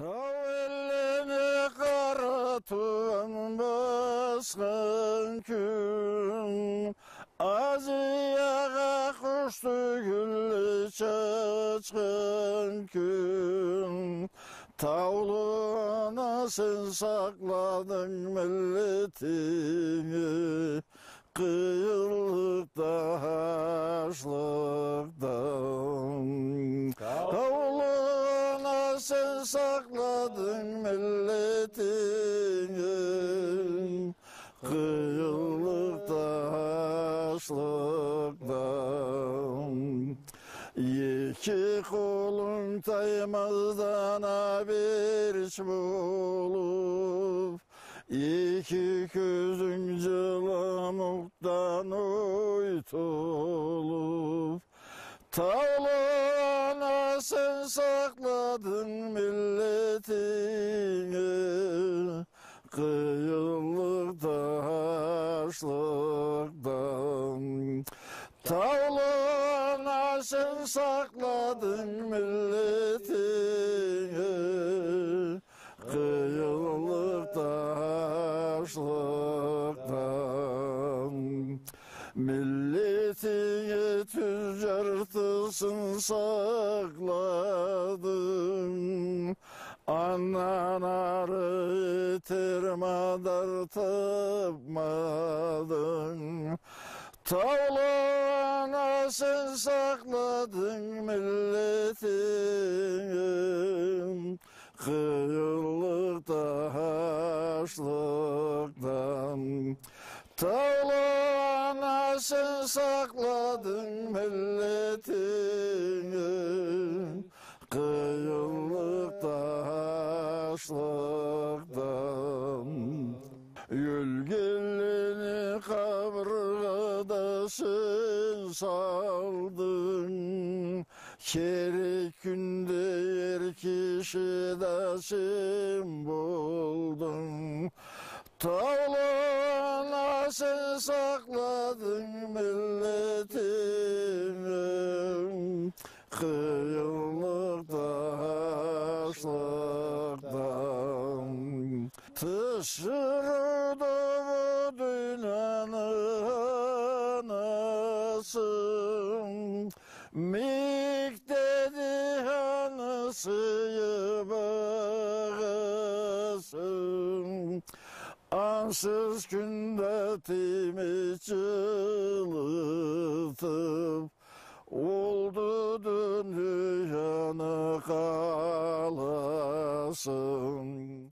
Tavellini karatuan baskan gün Aziyağa kuştu güllü çaçkan gün Tauluna sen sakladın milletini Kıyılıkta haşlıktan Tauluna sen sakladın milletini Kıyılıkta haşlıktan İki kolun taymazdan haberç bulup İki gözün cılamuktan uytulup Tauluna sen sakladın milletini Kıyılıkta haşlıktan Tauluna sen sakladın milletini Kıyılıkta haşlıktan Milletini tüccartısın sakladın Anan arı yeter madar tapmadın Tauluna sen sakladın milletini Kıyılıkta haşlıktan Tauluna sen sakladın milletini Kıyılıkta haşlıktan Yülgünlüğünü kaburgada sen saldın Kerek günde yer kişide sen buldun Tauluna sen sakladın milletini Kıyılıkta haşlıktan Taşırdı bu dünyanın anasın Mik dedi hanısıyı bağasın Ansız günde timi çılıtıp Oldu dünyanı kalasın